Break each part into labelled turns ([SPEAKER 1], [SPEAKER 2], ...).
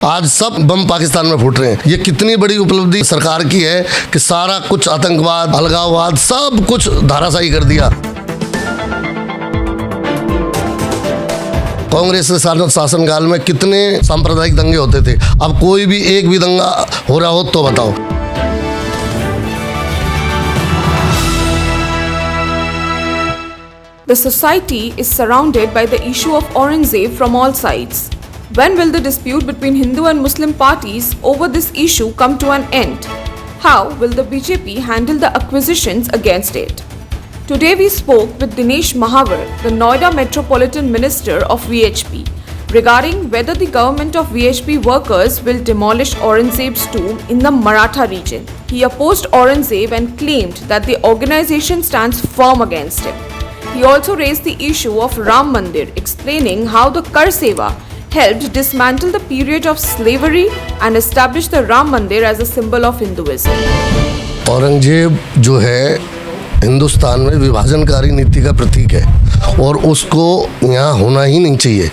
[SPEAKER 1] आज सब बम पाकिस्तान में फूट रहे हैं। ये कितनी बड़ी उपलब्धि सरकार की है कि सारा कुछ आतंकवाद, अलगाववाद सब कुछ धाराशाही कर दिया। कांग्रेस के शासनकाल में कितने सांप्रदायिक दंगे होते थे, अब कोई भी एक भी दंगा हो रहा हो तो बताओ।
[SPEAKER 2] The society is surrounded by the issue of Aurangzeb from all sides. When will the dispute between Hindu and Muslim parties over this issue come to an end? How will the BJP handle the accusations against it? Today we spoke with Dinesh Mahavar, the Noida Metropolitan Minister of VHP, regarding whether the government of VHP workers will demolish Aurangzeb's tomb in the Maratha region. He opposed Aurangzeb and claimed that the organization stands firm against him. He also raised the issue of Ram Mandir, explaining how the Kar Seva helped dismantle the period of slavery and establish the Ram Mandir as a symbol of Hinduism.
[SPEAKER 1] Aurangzeb जो है हिंदुस्तान में विभाजनकारी नीति का प्रतीक है और उसको यहाँ होना ही नहीं चाहिए।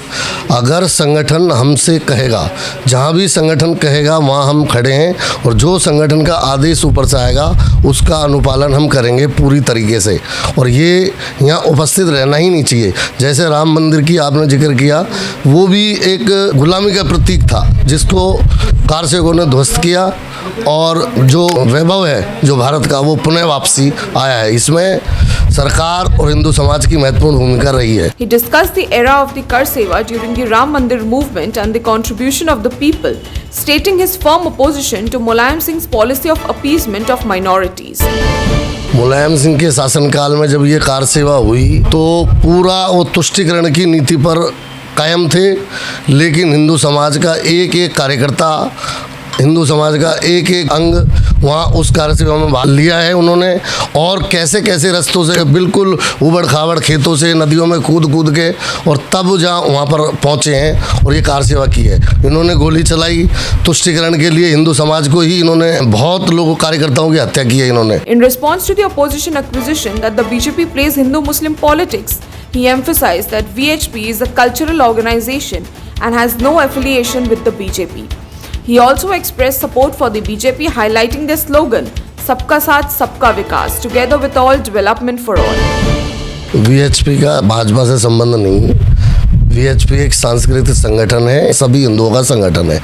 [SPEAKER 1] अगर संगठन हमसे कहेगा, जहाँ भी संगठन कहेगा वहाँ हम खड़े हैं और जो संगठन का आदेश ऊपर से आएगा उसका अनुपालन हम करेंगे पूरी तरीके से, और ये यहाँ उपस्थित रहना ही नहीं चाहिए। जैसे राम मंदिर की आपने जिक्र किया, वो भी एक गुलामी का प्रतीक था जिसको कारसेवकों ने ध्वस्त किया, और जो वैभव है जो भारत का वो पुनः वापसी आया है। इसमें सरकार और हिंदू समाज की महत्वपूर्ण भूमिका रही है।
[SPEAKER 2] He discussed the era of the Kar Seva during the Ram Mandir movement and the contribution of the people, stating his firm opposition to Mulayam Singh's policy of appeasement of minorities.
[SPEAKER 1] Mulayam Singh के शासनकाल में जब ये car सेवा हुई तो पूरा वो तुष्टीकरण की नीति पर कायम थे, लेकिन हिंदू समाज का एक एक कार्यकर्ता, हिंदू समाज का एक एक अंग वहाँ उस कार्य सेवा में भाग लिया है उन्होंने, और कैसे कैसे रास्तों से बिल्कुल उबड़ खाबड़ खेतों से नदियों में कूद कूद के और तब जहाँ वहाँ पर पहुँचे हैं और ये कार सेवा की है। इन्होंने गोली चलाई तुष्टीकरण के लिए, हिंदू समाज को ही इन्होंने बहुत लोगों कार्यकर्ताओं की हत्या की है इन्होंने।
[SPEAKER 2] In response to the opposition accusation that the BJP plays Hindu-Muslim politics, he emphasized that VHP is a cultural organization and has no affiliation with the BJP. He also expressed support for the BJP, highlighting their slogan, Sabka Saath Sabka Vikas, together with all development for all.
[SPEAKER 1] VHP का भाजपा से संबंध नहीं, VHP एक सांस्कृतिक संगठन है, सभी हिंदुओं का संगठन है।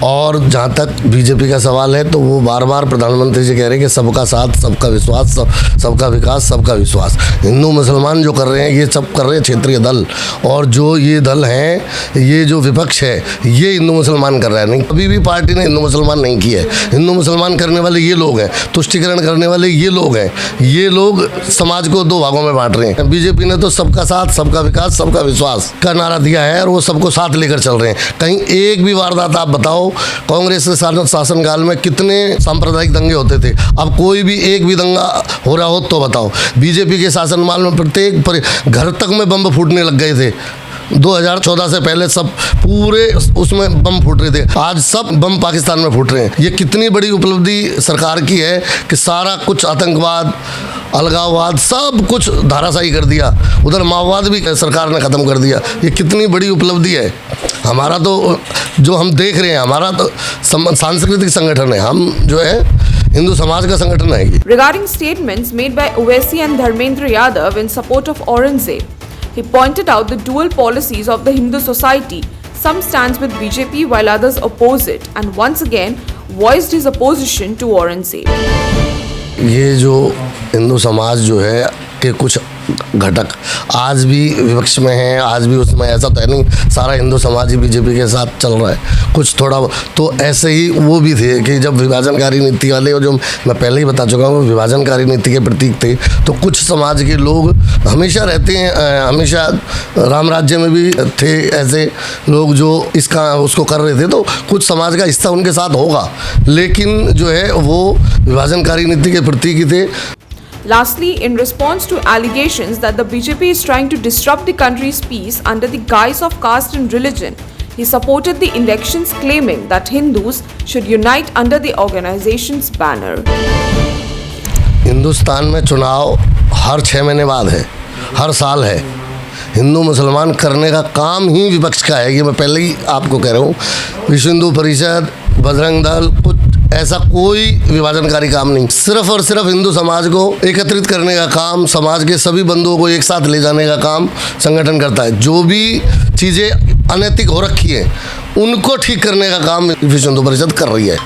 [SPEAKER 1] और जहाँ तक बीजेपी का सवाल है तो वो बार बार प्रधानमंत्री जी कह रहे हैं कि सबका साथ सबका विश्वास, सबका विकास सबका विश्वास। हिंदू मुसलमान जो कर रहे हैं ये सब कर रहे हैं क्षेत्रीय दल, और जो ये दल हैं, ये जो विपक्ष है ये हिंदू मुसलमान कर रहा है। नहीं, कभी भी पार्टी ने हिंदू मुसलमान नहीं की है। हिंदू मुसलमान करने वाले ये लोग हैं, तुष्टीकरण करने वाले ये लोग हैं, ये लोग समाज को दो भागों में बांट रहे हैं। बीजेपी ने तो सबका साथ सबका विकास सबका विश्वास का नारा दिया है और वो सबको साथ लेकर चल रहे हैं। कहीं एक भी वारदात आप बताओ, कांग्रेस के शासनकाल में कितने सांप्रदायिक दंगे होते थे, अब कोई भी एक भी दंगा हो रहा हो तो बताओ। बीजेपी के शासनकाल में प्रत्येक घर तक में बम फूटने लग गए थे। 2014 से पहले सब पूरे उसमें बम फूट रहे थे, आज सब बम पाकिस्तान में फूट रहे हैं। ये कितनी बड़ी उपलब्धि सरकार की है कि सारा कुछ आतंकवाद, अलगाववाद सब कुछ धाराशाही कर दिया। उधर माओवाद भी सरकार ने ख़त्म कर दिया। ये कितनी बड़ी उपलब्धि है। हमारा तो जो हम देख रहे हैं, हमारा तो सांस्कृतिक संगठन है, हम जो है हिंदू समाज का संगठन है।
[SPEAKER 2] Regarding statements made by Owaisi and Dharmendra Yadav in support of Aurangzeb, he pointed out the dual policies of the Hindu society. Some stands with BJP while others oppose it, and once again voiced his opposition to Aurangzeb.
[SPEAKER 1] ये जो हिंदू समाज जो है के कुछ घटक आज भी विपक्ष में हैं, आज भी उसमें ऐसा तो है नहीं सारा हिंदू समाज ही बीजेपी के साथ चल रहा है, कुछ थोड़ा तो ऐसे ही वो भी थे कि जब विभाजनकारी नीति वाले, और जो मैं पहले ही बता चुका हूँ विभाजनकारी नीति के प्रतीक थे, तो कुछ समाज के लोग हमेशा रहते हैं, हमेशा राम राज्य में भी थे ऐसे लोग जो इसका उसको कर रहे थे, तो कुछ समाज का हिस्सा उनके साथ होगा, लेकिन जो है वो विभाजनकारी नीति के प्रतीक ही थे।
[SPEAKER 2] Lastly, in response to allegations that the BJP is trying to disrupt the country's peace under the guise of caste and religion, he supported the elections, claiming that Hindus should unite under the organization's banner. Hindustan में चुनाव हर 6 महीने बाद है, हर साल है।
[SPEAKER 1] हिंदू मुसलमान करने का काम ही विपक्ष का है। ये मैं पहले ही आपको कह रहा हूँ। विश्व हिंदू परिषद, बजरंग दल, कुछ ऐसा कोई विभाजनकारी काम नहीं। सिर्फ और सिर्फ हिंदू समाज को एकत्रित करने का काम, समाज के सभी बंधुओं को एक साथ ले जाने का काम संगठन करता है। जो भी चीज़ें अनैतिक हो रखी हैं उनको ठीक करने का काम विश्व हिंदू परिषद कर रही है।